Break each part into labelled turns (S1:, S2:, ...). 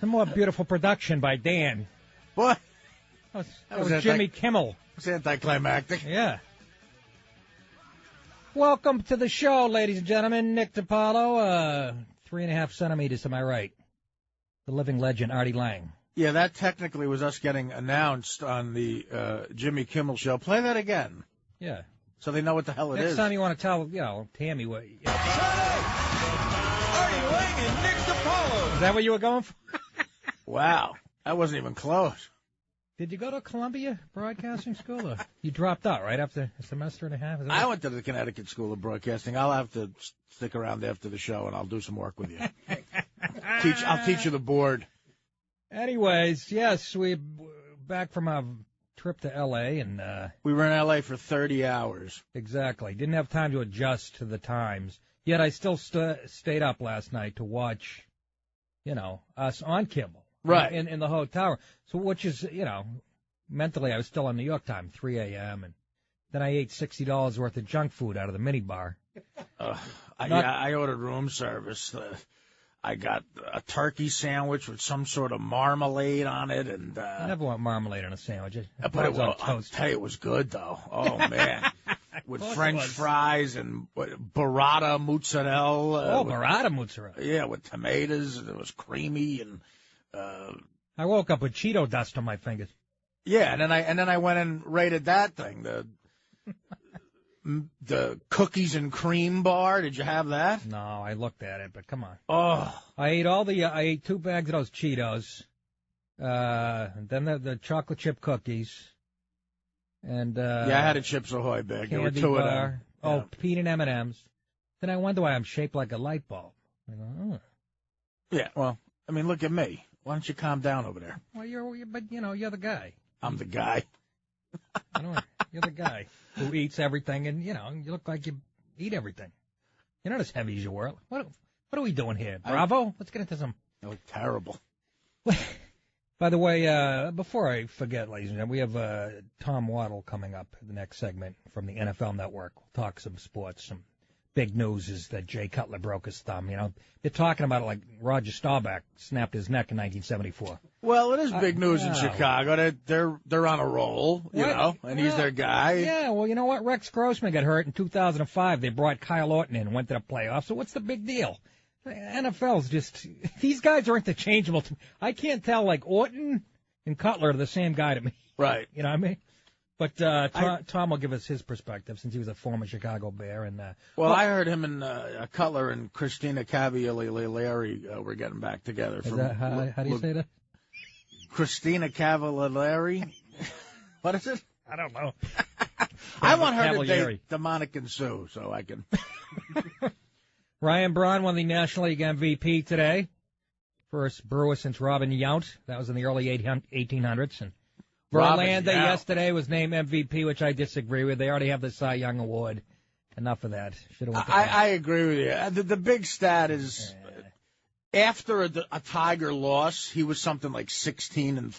S1: A more beautiful production by Dan.
S2: What?
S1: That was Jimmy Kimmel.
S2: It's anticlimactic.
S1: Yeah. Welcome to the show, ladies and gentlemen. Nick DiPaolo, 3.5 centimeters to my right. The living legend, Artie Lang.
S2: Yeah, that technically was us getting announced on the Jimmy Kimmel show. Play that again.
S1: Yeah.
S2: So they know what the hell it is.
S1: Next time you want to tell, Tammy what...
S3: Artie Lang and Nick DiPaolo.
S1: Is that what you were going for?
S2: Wow. That wasn't even close.
S1: Did you go to Columbia Broadcasting School? Or you dropped out right after a semester and a half?
S2: I went to the Connecticut School of Broadcasting. I'll have to stick around after the show, and I'll do some work with you. I'll teach you the board.
S1: Anyways, yes, we're back from our trip to L.A. and
S2: we were in L.A. for 30 hours.
S1: Exactly. Didn't have time to adjust to the times. Yet I still stayed up last night to watch, us on Kimmel.
S2: Right.
S1: In the hotel. So, which is, mentally I was still on New York time, 3 a.m. And then I ate $60 worth of junk food out of the minibar.
S2: I ordered room service. I got a turkey sandwich with some sort of marmalade on it. And
S1: I never want marmalade on a sandwich.
S2: But I'll tell you, it was good, though. Oh, man. With French fries and burrata mozzarella.
S1: Burrata mozzarella.
S2: Yeah, with tomatoes. It was creamy and...
S1: I woke up with Cheeto dust on my fingers.
S2: Yeah, and then I went and raided that thing, the cookies and cream bar. Did you have that?
S1: No, I looked at it, but come on.
S2: Oh,
S1: I ate 2 bags of those Cheetos, then the chocolate chip cookies, and
S2: I had a Chips Ahoy bag. There were 2 of them.
S1: Oh, peanut M&Ms. Then I wonder why I'm shaped like a light bulb. I go,
S2: Yeah, well, I mean, look at me. Why don't you calm down over there?
S1: Well, you're the guy.
S2: I'm the guy.
S1: You're the guy who eats everything, and, you look like you eat everything. You're not as heavy as you were. What are we doing here? Bravo? Let's get into some...
S2: You look terrible.
S1: By the way, before I forget, ladies and gentlemen, we have Tom Waddle coming up in the next segment from the NFL Network. We'll talk some sports. Some big news is that Jay Cutler broke his thumb. They're talking about it like Roger Staubach snapped his neck in 1974.
S2: Well, it is big news in Chicago. They're on a roll, and he's their guy.
S1: Yeah, well, you know what? Rex Grossman got hurt in 2005. They brought Kyle Orton in and went to the playoffs. So what's the big deal? The NFL's just, these guys are interchangeable. I can't tell, like, Orton and Cutler are the same guy to me.
S2: Right.
S1: You know what I mean? But Tom will give us his perspective since he was a former Chicago Bear. And
S2: I heard him and Cutler and Christina Cavallari were getting back together.
S1: How do you say that?
S2: Christina Cavallari. What is it?
S1: I don't know.
S2: I want her to date Demonic and Sue so I can.
S1: Ryan Braun won the National League MVP today. First Brewer since Robin Yount. That was in the early 1800s. And Verlander yesterday was named MVP, which I disagree with. They already have the Cy Young Award. Enough of that.
S2: I agree with you. The big stat is after a Tiger loss, he was something like 16-2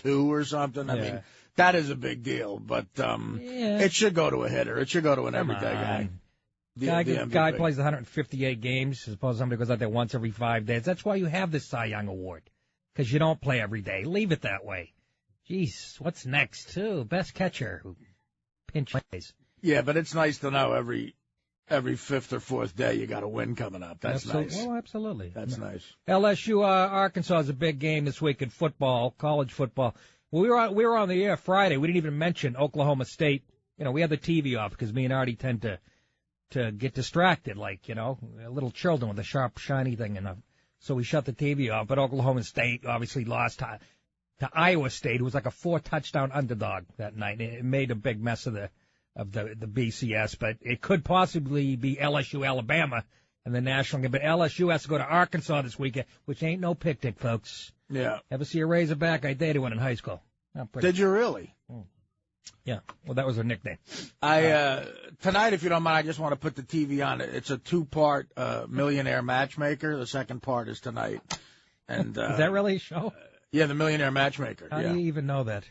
S2: or something. I mean, that is a big deal. But it should go to a hitter. It should go to an everyday guy.
S1: Guy plays 158 games as opposed to somebody who goes out there once every 5 days. That's why you have this Cy Young Award, because you don't play every day. Leave it that way. Jeez, what's next, too? Best catcher who pinch plays.
S2: Yeah, but it's nice to know every 5th or 4th day you got a win coming up. That's nice.
S1: Well, absolutely.
S2: That's nice.
S1: LSU Arkansas is a big game this week in football, college football. We were on the air Friday. We didn't even mention Oklahoma State. We had the TV off because me and Artie tend to get distracted, like, little children with a sharp, shiny thing. So we shut the TV off. But Oklahoma State obviously lost to Iowa State, who was like a 4-touchdown underdog that night. It made a big mess of the BCS, but it could possibly be LSU Alabama in the national game. But LSU has to go to Arkansas this weekend, which ain't no picnic, folks.
S2: Yeah.
S1: Ever see a Razorback? I dated one in high school.
S2: Did you really?
S1: Yeah. Well, that was her nickname.
S2: Tonight, if you don't mind, I just want to put the TV on. It's a 2-part Millionaire Matchmaker. The second part is tonight. And
S1: is that really a show?
S2: Yeah, the Millionaire Matchmaker.
S1: How do you even know that?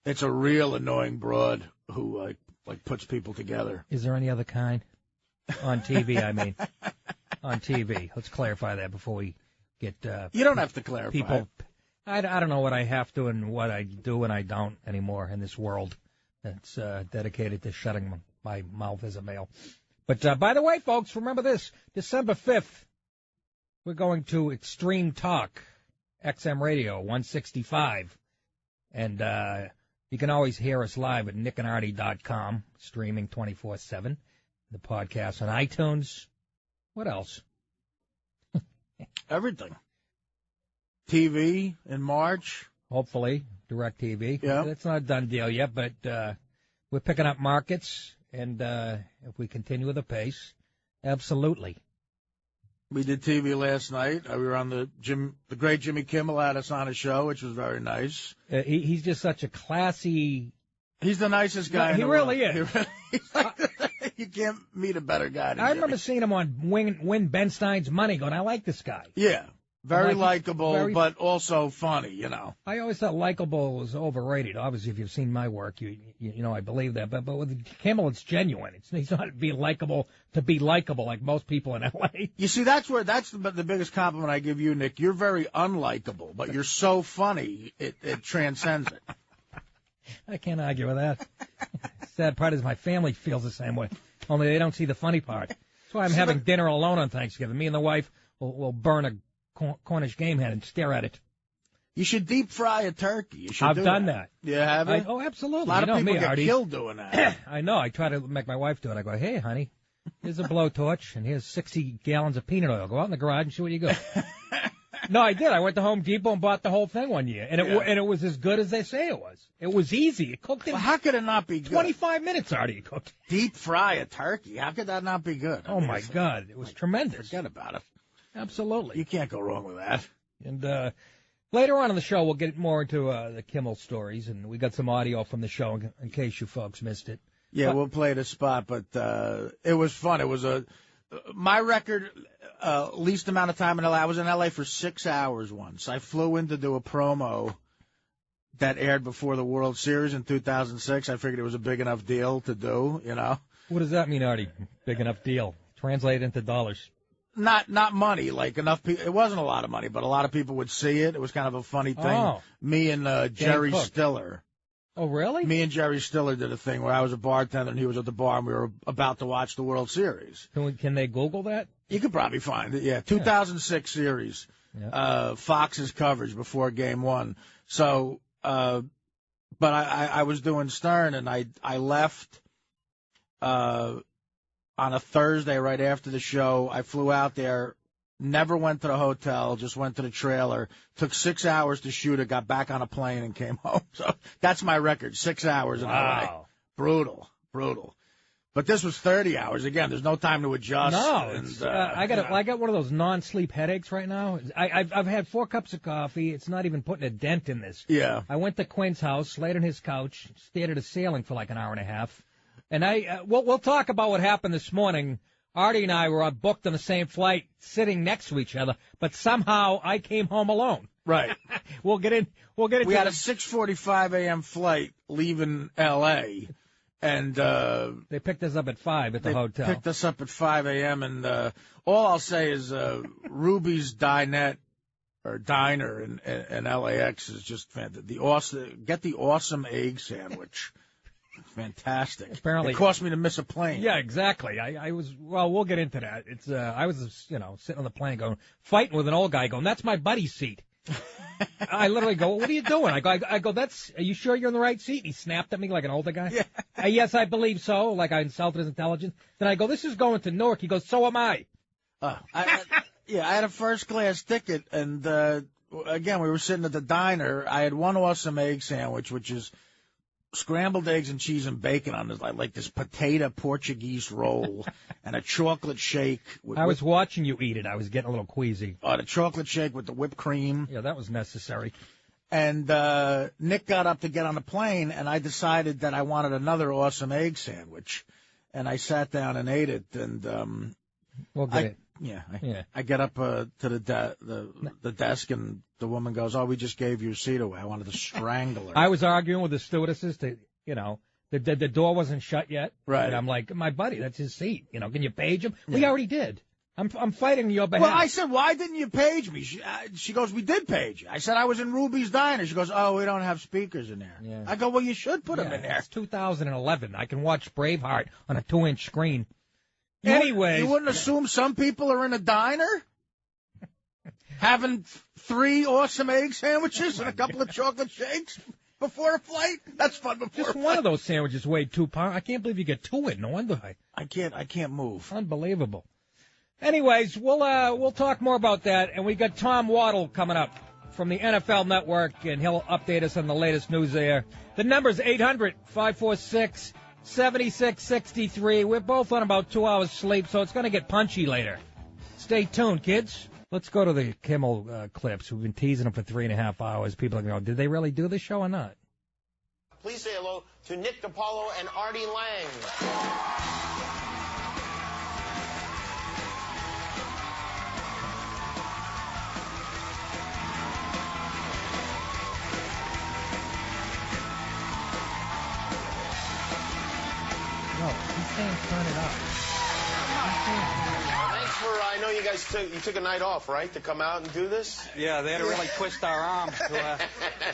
S2: It's a real annoying broad who like puts people together.
S1: Is there any other kind? On TV, I mean. On TV. Let's clarify that before we get
S2: You don't have to clarify.
S1: people. I don't know what I have to and what I do and I don't anymore in this world that's dedicated to shutting my mouth as a male. But by the way, folks, remember this: December 5th, we're going to Extreme Talk, XM Radio 165, and you can always hear us live at nickandartie.com, streaming 24/7. The podcast on iTunes. What else?
S2: Everything. TV in March.
S1: Hopefully, DirecTV.
S2: Yeah.
S1: It's not a done deal yet, but we're picking up markets, and if we continue with the pace, absolutely.
S2: We did TV last night. We were on the great Jimmy Kimmel had us on his show, which was very nice.
S1: He's just such a classy.
S2: He's the nicest guy.
S1: He really is.
S2: You can't meet a better guy than
S1: I
S2: Jimmy.
S1: remember seeing him on Win Ben Stein's Money, going, I like this guy.
S2: Yeah, very
S1: like
S2: likable, but also funny. You know.
S1: I always thought likable was overrated. Obviously, if you've seen my work, you know I believe that. But with Kimmel, it's genuine. He's not being likable to be likable like most people in L.A.
S2: You see, that's the biggest compliment I give you, Nick. You're very unlikable, but you're so funny it transcends it.
S1: I can't argue with that. Sad part is my family feels the same way, only they don't see the funny part. That's why I'm having dinner alone on Thanksgiving. Me and the wife will burn a Cornish game hen and stare at it.
S2: You should deep fry a turkey.
S1: I've done that.
S2: You haven't?
S1: Oh, absolutely.
S2: A lot of people
S1: me,
S2: get
S1: Artie.
S2: killed doing that.
S1: I know. I try to make my wife do it. I go, hey, honey, here's a blowtorch, and here's 60 gallons of peanut oil. Go out in the garage and see what you got. No, I did. I went to Home Depot and bought the whole thing one year, and it was as good as they say it was. It was easy. It cooked in
S2: how could it not be good?
S1: 25 minutes, Artie, cooked.
S2: Deep fry a turkey. How could that not be good?
S1: Oh, my God. It was tremendous.
S2: Forget about it.
S1: Absolutely.
S2: You can't go wrong with that.
S1: And later on in the show, we'll get more into the Kimmel stories, and we got some audio from the show in case you folks missed it.
S2: Yeah, we'll play the spot, but it was fun. It was my record, least amount of time in L.A. I was in L.A. for 6 hours once. I flew in to do a promo that aired before the World Series in 2006. I figured it was a big enough deal to do, you know.
S1: What does that mean, Artie? Big enough deal. Translate into dollars.
S2: Not money, like enough people. It wasn't a lot of money, but a lot of people would see it. It was kind of a funny thing.
S1: Oh.
S2: Me and Jerry Stiller.
S1: Oh, really?
S2: Me and Jerry Stiller did a thing where I was a bartender and he was at the bar and we were about to watch the World Series.
S1: Can they Google that?
S2: You could probably find it, yeah. 2006 series, Fox's coverage before Game 1. So, but I was doing Stern and I left on a Thursday right after the show. I flew out there, never went to the hotel, just went to the trailer. Took 6 hours to shoot it, got back on a plane and came home. So that's my record, 6 hours in LA. Brutal. But this was 30 hours. Again, there's no time to adjust.
S1: No, I got one of those non-sleep headaches right now. I've had 4 cups of coffee. It's not even putting a dent in this.
S2: Yeah.
S1: I went to Quinn's house, laid on his couch, stared at a ceiling for like an hour and a half. And we'll talk about what happened this morning. Artie and I were booked on the same flight, sitting next to each other, but somehow I came home alone.
S2: Right.
S1: We'll get in.
S2: We had a 6:45 a.m. flight leaving L.A. and
S1: they picked us up at 5 at the hotel.
S2: Picked us up at 5 a.m. and all I'll say is Ruby's Dinette or Diner in LAX is just fantastic. Get the awesome egg sandwich. Fantastic.
S1: Apparently,
S2: it cost me to miss a plane.
S1: Yeah, exactly. I was. Well, we'll get into that. It's. I was, sitting on the plane fighting with an old guy, going, "That's my buddy's seat." I literally go, "What are you doing?" I go, "That's. Are you sure you're in the right seat?" And he snapped at me like an older guy.
S2: Yeah.
S1: Yes, I believe so. Like I insulted his intelligence. Then I go, "This is going to Newark." He goes, "So am I."
S2: I had a first class ticket, and again, we were sitting at the diner. I had one awesome egg sandwich, which is scrambled eggs and cheese and bacon on this, like this potato Portuguese roll, and a chocolate shake.
S1: I was watching you eat it. I was getting a little queasy.
S2: The chocolate shake with the whipped cream.
S1: Yeah, that was necessary.
S2: And Nick got up to get on the plane, and I decided that I wanted another awesome egg sandwich. And I sat down and ate it, and
S1: we'll get it.
S2: Yeah. I get up to the desk, and the woman goes, "Oh, we just gave your seat away." I wanted to strangle her.
S1: I was arguing with the stewardesses to, the door wasn't shut yet.
S2: Right.
S1: And I'm like, my buddy, that's his seat. Can you page him?
S2: Yeah.
S1: We already did. I'm fighting your behalf.
S2: Well, I said, why didn't you page me? She goes, we did page you. I said, I was in Ruby's Diner. She goes, oh, we don't have speakers in there.
S1: Yeah.
S2: I go, well, you should put them in there.
S1: It's 2011. I can watch Braveheart on a 2-inch screen.
S2: Anyways. You wouldn't assume some people are in a diner having 3 awesome egg sandwiches and a couple of chocolate shakes before a flight? That's fun before
S1: Just
S2: a flight.
S1: one of those sandwiches weighed 2 pounds. I can't believe you get 2 in. No wonder
S2: I can't move.
S1: Unbelievable. Anyways, we'll talk more about that, and we got Tom Waddle coming up from the NFL Network, and he'll update us on the latest news there. The number's 800-546-7663. We're both on about 2 hours sleep, so it's going to get punchy later. Stay tuned, kids. Let's go to the Kimmel clips. We've been teasing them for 3.5 hours. People are going to go, did they really do the show or not?
S4: Please say hello to Nick DiPaolo and Artie Lang.
S1: No, he's saying turn it up.
S4: Thanks for, I know you guys took a night off, right, to come out and do this?
S5: Yeah, they had to really twist our arm.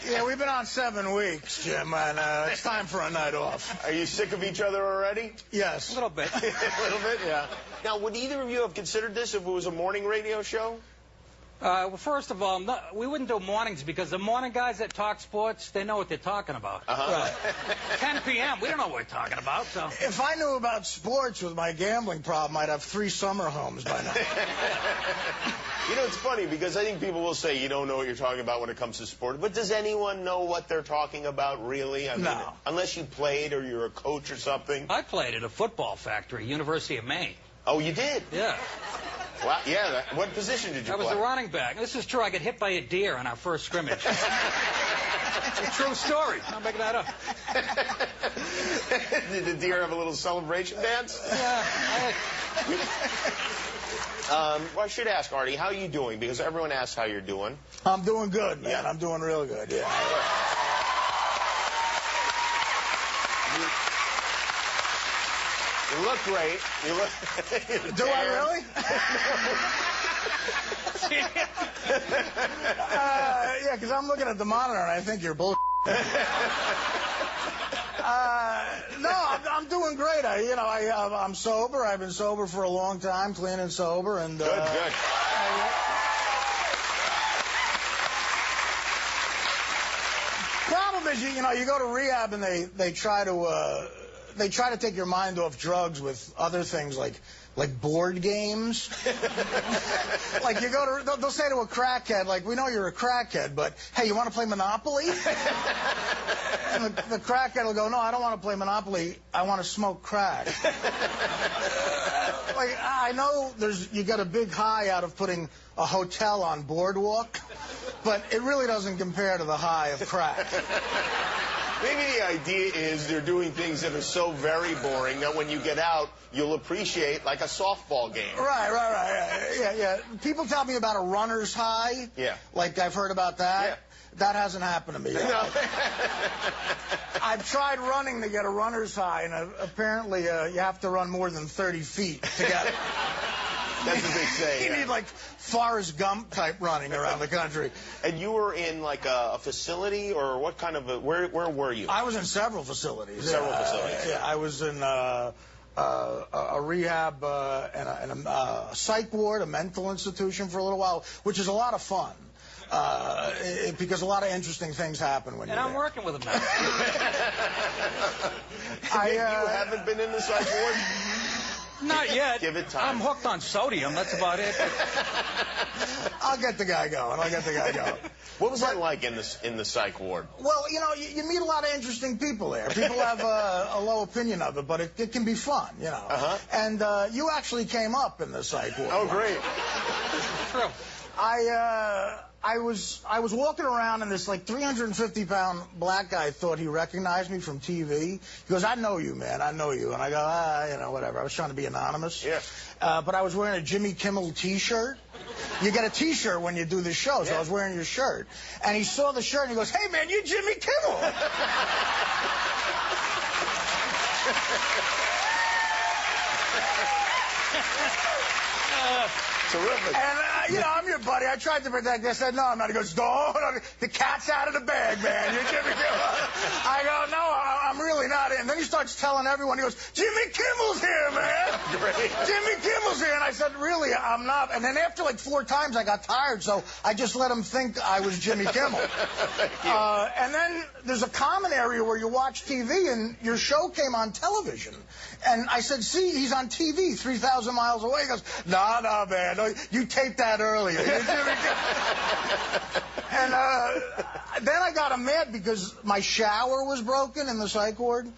S2: Yeah, we've been on 7 weeks, Jim, and it's time for a night off.
S4: Are you sick of each other already?
S2: Yes.
S5: A little bit.
S4: A little bit, yeah. Now, would either of you have considered this if it was a morning radio show?
S5: Well, first of all, we wouldn't do mornings because the morning guys that talk sports, they know what they're talking about.
S4: Uh-huh.
S5: 10 p.m., we don't know what we're talking about. So
S2: if I knew about sports with my gambling problem, I'd have 3 summer homes by now.
S4: You know, it's funny because I think people will say you don't know what you're talking about when it comes to sport. But does anyone know what they're talking about, really? I mean,
S2: no.
S4: Unless you played or you're a coach or something.
S5: I played at a football factory, University of Maine.
S4: Oh, you did?
S5: Yeah.
S4: Well, yeah. What position did you play?
S5: I was a running back. This is true. I got hit by a deer on our first scrimmage. It's a true story. I'm making that up.
S4: Did the deer have a little celebration dance?
S5: Yeah.
S4: Well, I should ask, Artie, how are you doing? Because everyone asks how you're doing.
S2: I'm doing good, man. Yeah. I'm doing real good, yeah.
S4: You look great. You look.
S2: Do I really? Yeah, because I'm looking at the monitor and I think you're bull. No, I'm doing great. I'm sober. I've been sober for a long time, clean and sober, and
S4: good.
S2: Problem is, you go to rehab and they try to take your mind off drugs with other things like board games. Like they'll say to a crackhead, like, we know you're a crackhead, but hey, you want to play Monopoly? And the crackhead will go, no, I don't want to play Monopoly. I want to smoke crack. Like, I know you got a big high out of putting a hotel on Boardwalk, but it really doesn't compare to the high of crack.
S4: Maybe the idea is they're doing things that are so very boring that when you get out, you'll appreciate, like a softball game.
S2: Right. Yeah. People tell me about a runner's high.
S4: Yeah.
S2: Like, I've heard about that.
S4: Yeah.
S2: That hasn't happened to me yet.
S4: No.
S2: I've tried running to get a runner's high, and apparently you have to run more than 30 feet to get it.
S4: That's what they say.
S2: You need, like, Forrest Gump type running around the country.
S4: And you were in, like, a facility, or what kind of where were you?
S2: I was in several facilities.
S4: Several facilities.
S2: Yeah, I was in a rehab and a psych ward, a mental institution for a little while, which is a lot of fun. Because a lot of interesting things happen when you're there.
S5: And I'm working with them now.
S4: You haven't been in the psych ward?
S5: Not yet.
S4: Give it time.
S5: I'm hooked on sodium. That's about it.
S2: I'll get the guy going.
S4: What was that like in the psych ward?
S2: Well, you meet a lot of interesting people there. People have a low opinion of it, but it can be fun,
S4: Uh-huh.
S2: And you actually came up in the psych ward.
S4: Oh, great.
S5: True.
S2: I was walking around, and this, like, 350-pound black guy thought he recognized me from TV. He goes, I know you, man, I know you. And I go, whatever. I was trying to be anonymous.
S4: Yeah.
S2: But I was wearing a Jimmy Kimmel T-shirt. You get a T-shirt when you do the show, so I was wearing your shirt. And he saw the shirt, and he goes, hey, man, you're Jimmy Kimmel.
S4: Terrific.
S2: And, I'm your buddy. I tried to protect you. I said, no, I'm not. He goes, don't. The cat's out of the bag, man. You're Jimmy Kimmel. I go, no, I'm really not in. Then he starts telling everyone. He goes, Jimmy Kimmel's here, man.
S4: Great.
S2: Jimmy Kimmel's here. And I said, really, I'm not. And then after like 4 times, I got tired, so I just let him think I was Jimmy Kimmel. And then there's a common area where you watch TV, and your show came on television. And I said, see, he's on TV 3,000 miles away. He goes, no, man. No, you taped that earlier. You're Jimmy Kimmel. And then I got him mad because my shower was broken in the psych ward,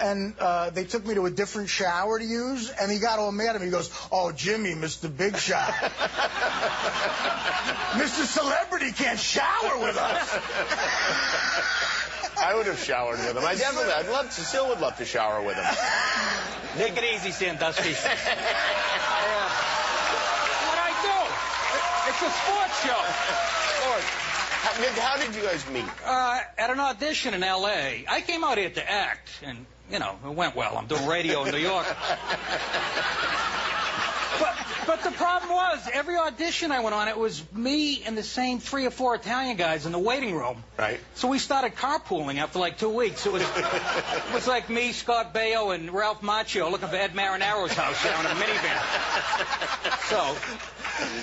S2: and they took me to a different shower to use, and he got all mad at me. He goes, oh, Jimmy, Mr. Big Shot. Mr. Celebrity can't shower with us.
S4: I would have showered with him. Still would love to shower with him.
S5: Take it easy, Sandusky. What I do? It's a sports show.
S4: Lord. Nick, how did you guys meet?
S5: At an audition in L.A. I came out here to act, and, it went well. I'm doing radio in New York. But the problem was, every audition I went on, it was me and the same 3 or 4 Italian guys in the waiting room.
S4: Right.
S5: So we started carpooling after like 2 weeks. It was like me, Scott Baio, and Ralph Macchio looking for Ed Marinaro's house down in a minivan. So...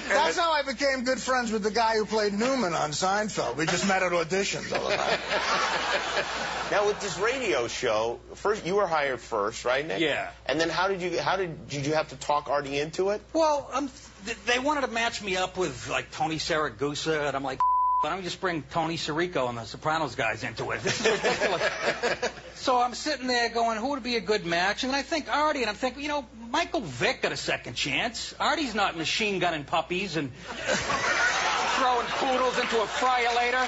S2: That's how I became good friends with the guy who played Newman on Seinfeld. We just met at auditions all the time.
S4: Now, with this radio show, first you were hired first, right, Nick?
S5: Yeah.
S4: And then did you have to talk Artie into it?
S5: Well, they wanted to match me up with, like, Tony Saragusa, and I'm like, why don't we just bring Tony Sirico and the Sopranos guys into it? This is ridiculous. So I'm sitting there going, who would be a good match? And I think Artie, and I'm thinking, Michael Vick got a second chance. Artie's not machine gunning puppies and throwing poodles into a fryer-later.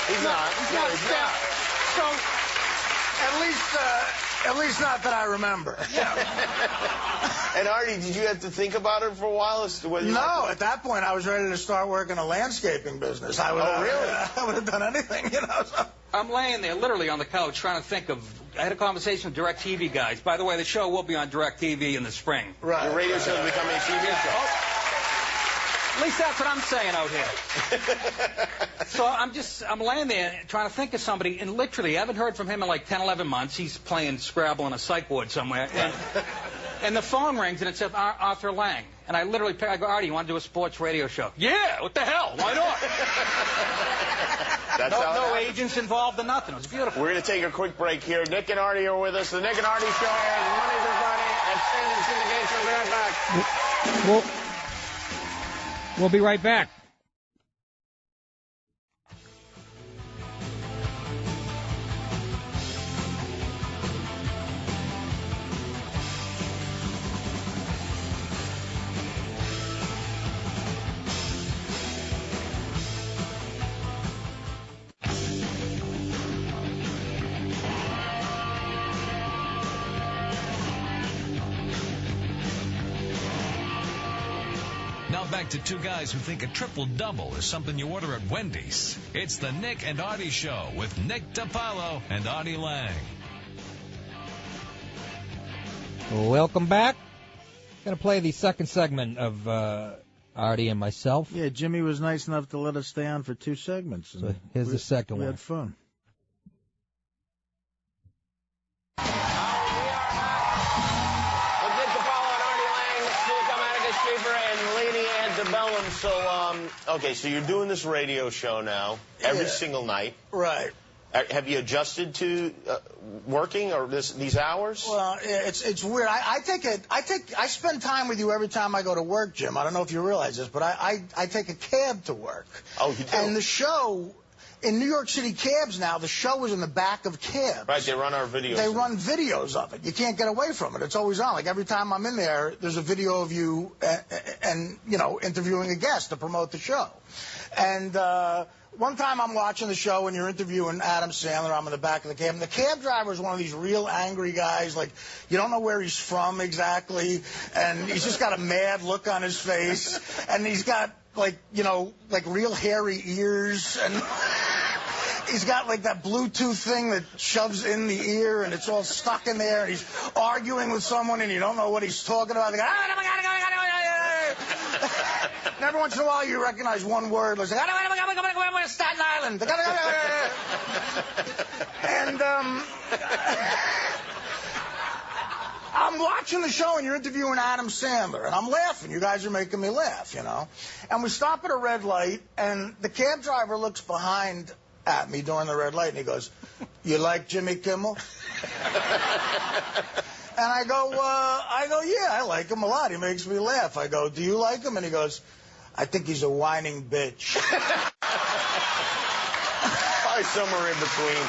S4: He's not.
S5: So,
S2: At least not that I remember.
S5: yeah.
S4: And Artie, did you have to think about it for a while?
S2: No, at that point I was ready to start working a landscaping business.
S4: Oh, really?
S2: I would have done anything, So.
S5: I'm laying there literally on the couch trying to think of... I had a conversation with DirecTV guys. By the way, the show will be on DirecTV in the spring.
S2: Right.
S4: Your radio show is becoming a TV show.
S5: At least that's what I'm saying out here. So I'm laying there trying to think of somebody, and literally, I haven't heard from him in like 10, 11 months. He's playing Scrabble in a psych ward somewhere. And the phone rings, and it says Arthur Lang. And I literally I go, Artie, you want to do a sports radio show? Yeah, what the hell? Why not? No agents involved or nothing. It was beautiful.
S4: We're going to take a quick break here. Nick and Artie are with us. The Nick and Artie Show airs Monday through Friday at Standard Syndication. We'll be right back.
S1: We'll be right back.
S6: Now back to 2 guys who think a triple-double is something you order at Wendy's. It's the Nick and Artie Show with Nick DiPaolo and Artie Lang.
S1: Welcome back. Going to play the second segment of Artie and myself.
S2: Yeah, Jimmy was nice enough to let us stay on for 2 segments.
S1: So here's the second one.
S2: We had fun.
S4: So you're doing this radio show now every single night.
S2: Right.
S4: Have you adjusted to working or these hours?
S2: Well, it's weird. I spend time with you every time I go to work, Jim. I don't know if you realize this, but I take a cab to work.
S4: Oh, you do?
S2: And the show in New York City cabs now, the show is in the back of cabs.
S4: Right, they run our videos.
S2: They run videos of it. You can't get away from it. It's always on. Like every time I'm in there, there's a video of you and interviewing a guest to promote the show. And one time I'm watching the show and you're interviewing Adam Sandler. I'm in the back of the cab. And the cab driver is one of these real angry guys. Like, you don't know where he's from exactly. And he's just got a mad look on his face. And he's got, like real hairy ears. And he's got, like, that Bluetooth thing that shoves in the ear. And it's all stuck in there. And he's arguing with someone and you don't know what he's talking about. They go, oh, my God. every once in a while you recognize one word. Like, Staten Island. And I'm watching the show, and you're interviewing Adam Sandler, and I'm laughing. You guys are making me laugh, you know. And we stop at a red light, and the cab driver looks behind at me during the red light, and he goes, "You like Jimmy Kimmel?" And I go, yeah, I like him a lot. He makes me laugh. I go, "Do you like him?" And he goes, "I think he's a whining bitch."
S4: Probably somewhere in between.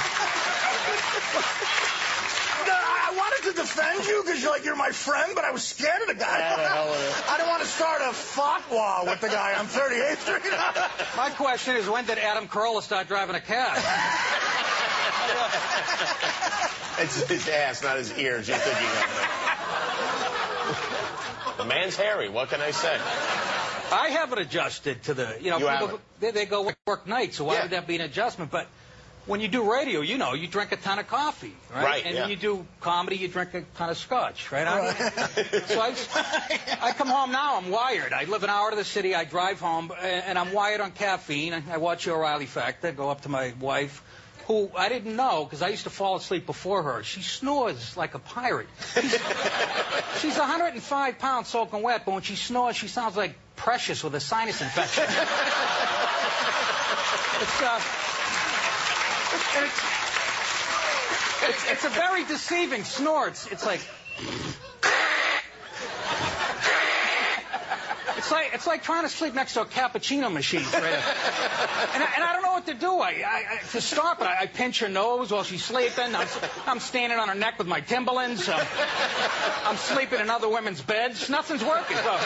S2: I wanted to defend you because you're my friend, but I was scared of the guy. I don't want to start a fatwa with the guy on 38th Street.
S5: My question is, when did Adam Carolla start driving a cab?
S4: It's his ass, not his ears. You're thinking of it. The man's hairy. What can I say?
S5: I haven't adjusted to the, people, they go work nights, so why would that be an adjustment? But when you do radio, you drink a ton of coffee, right? And when you do comedy, you drink a ton of scotch, right? So I come home now, I'm wired. I live an hour to the city, I drive home, and I'm wired on caffeine. I watch the O'Reilly Factor, go up to my wife, who I didn't know, because I used to fall asleep before her. She snores like a pirate. She's 105 pounds soaking wet, but when she snores, she sounds like Precious with a sinus infection. It's a very deceiving snore. It's like... It's like trying to sleep next to a cappuccino machine. Right? And I don't know what to do. To stop it, I pinch her nose while she's sleeping. I'm standing on her neck with my Timberlands. I'm sleeping in other women's beds. Nothing's working. So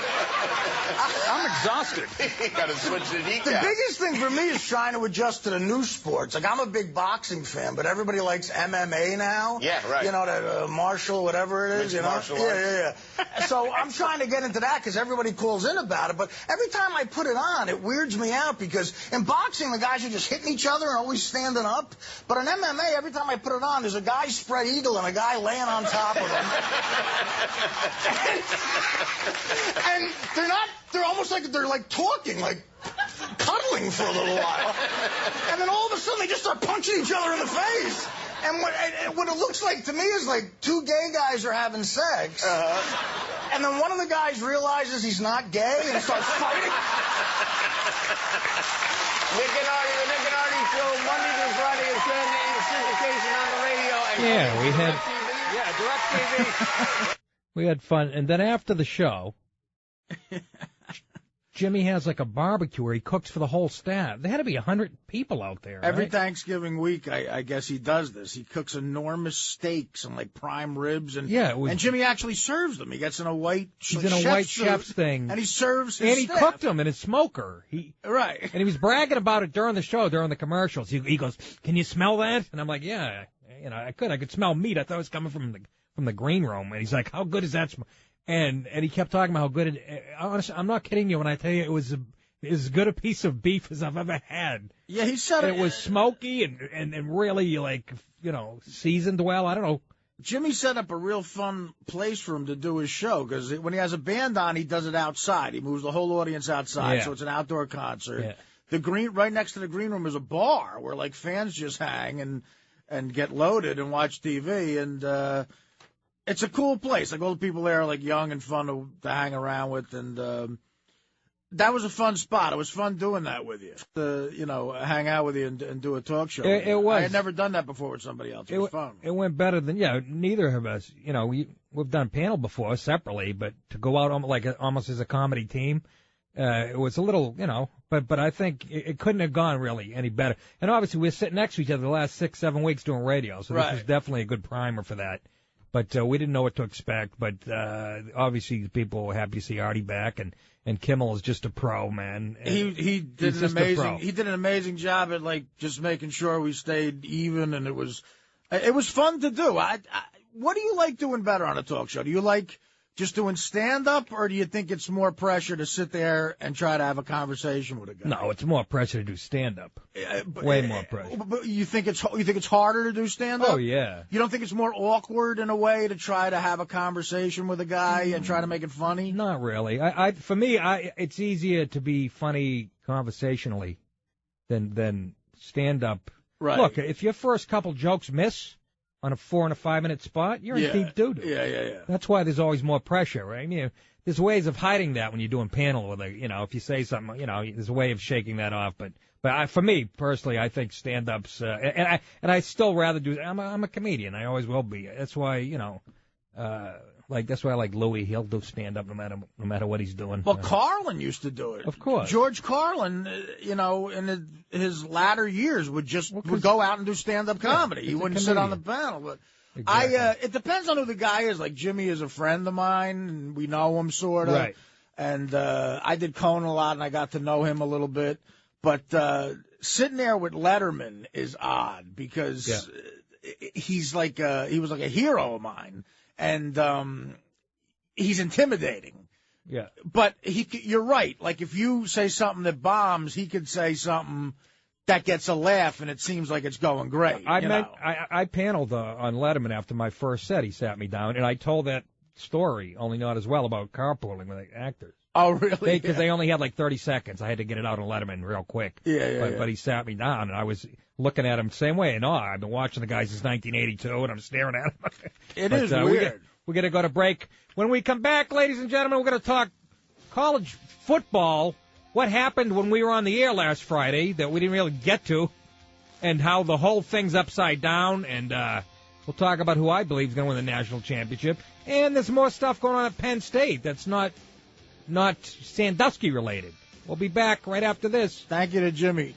S5: I'm exhausted.
S4: You got to switch the kneecap.
S2: The biggest thing for me is trying to adjust to the new sports. Like, I'm a big boxing fan, but everybody likes MMA now.
S4: Yeah, right.
S2: You know, that martial, whatever it is.
S4: Martial arts.
S2: Yeah. So I'm trying to get into that because everybody calls in about it. But every time I put it on, it weirds me out because in boxing, the guys are just hitting each other and always standing up. But in MMA, every time I put it on, there's a guy spread eagle and a guy laying on top of him. and they're almost like they're like talking, like cuddling for a little while. And then all of a sudden, they just start punching each other in the face. And what it looks like to me is like two gay guys are having sex. And then one of the guys realizes he's not gay and starts fighting.
S4: Nick and Artie, the Nick and Artie Show, Monday through Friday at 10 a.m. syndication on the radio. And
S1: we had...
S4: DirecTV.
S1: We had fun. And then after the show... Jimmy has like a barbecue where he cooks for the whole staff. There had to be 100 people out there.
S2: Every
S1: right?
S2: Thanksgiving week, I guess he does this. He cooks enormous steaks and like prime ribs, and and Jimmy actually serves them. He gets in a white
S1: chef's thing,
S2: and he serves his
S1: and he
S2: staff.
S1: cooked them in his smoker.
S2: Right,
S1: and he was bragging about it during the show, during the commercials. He goes, "Can you smell that?" And I'm like, "Yeah, I could smell meat. I thought it was coming from the green room." And he's like, "How good is that smell?" And he kept talking about how good it. Honestly, I'm not kidding you when I tell you it was as good a piece of beef as I've ever had.
S2: Yeah, he said
S1: it was smoky and really seasoned well. I don't know.
S2: Jimmy set up a real fun place for him to do his show because when he has a band on, he does it outside. He moves the whole audience outside, so it's an outdoor concert. Yeah. Right next to the green room is a bar where like fans just hang and get loaded and watch TV and. It's a cool place. Like all the people there are like young and fun to hang around with, and that was a fun spot. It was fun doing that with you, hang out with you and do a talk show.
S1: It was.
S2: I had never done that before with somebody else. It was fun.
S1: It went better than neither of us. We've done panel before separately, but to go out almost as a comedy team, it was a little, But I think it couldn't have gone really any better. And obviously we're sitting next to each other the last 6-7 weeks doing radio, so this was definitely a good primer for that. But we didn't know what to expect. But obviously, people were happy to see Artie back, and Kimmel is just a pro, man.
S2: He did an amazing job at just making sure we stayed even, and it was fun to do. What do you like doing better on a talk show? Do you like just doing stand-up, or do you think it's more pressure to sit there and try to have a conversation with a guy?
S1: No, it's more pressure to do stand-up. Way more pressure.
S2: But you think it's harder to do stand-up?
S1: Oh, yeah.
S2: You don't think it's more awkward in a way to try to have a conversation with a guy and try to make it funny?
S1: Not really. For me, it's easier to be funny conversationally than stand-up.
S2: Right.
S1: Look, if your first couple jokes miss on a 4 and a 5 minute spot, you're in deep doo-doo.
S2: Yeah.
S1: That's why there's always more pressure, right? There's ways of hiding that when you're doing panel with if you say something, there's a way of shaking that off. But for me personally, I think stand-ups, and I still rather do. I'm a comedian. I always will be. That's why that's why I like Louis. He'll do stand-up no matter what he's doing.
S2: Well, Carlin used to do it.
S1: Of course.
S2: George Carlin, in his latter years would go out and do stand-up comedy. He wouldn't sit on the panel. But exactly. It depends on who the guy is. Like Jimmy is a friend of mine, and we know him sort of.
S1: Right.
S2: And I did Conan a lot, and I got to know him a little bit. But sitting there with Letterman is odd because he's like he was like a hero of mine. And he's intimidating.
S1: Yeah.
S2: But you're right. Like, if you say something that bombs, he could say something that gets a laugh, and it seems like it's going great.
S1: I paneled on Letterman after my first set. He sat me down, and I told that story, only not as well, about carpooling with actors.
S2: Oh, really?
S1: Because they only had like 30 seconds. I had to get it out on Letterman real quick. But he sat me down, and I was looking at him the same way. And I've been watching the guy since 1982, and I'm staring at him.
S2: It is weird.
S1: We're going to go to break. When we come back, ladies and gentlemen, we're going to talk college football, what happened when we were on the air last Friday that we didn't really get to, and how the whole thing's upside down. And we'll talk about who I believe is going to win the national championship. And there's more stuff going on at Penn State that's not Sandusky related. We'll be back right after this.
S2: Thank you to Jimmy.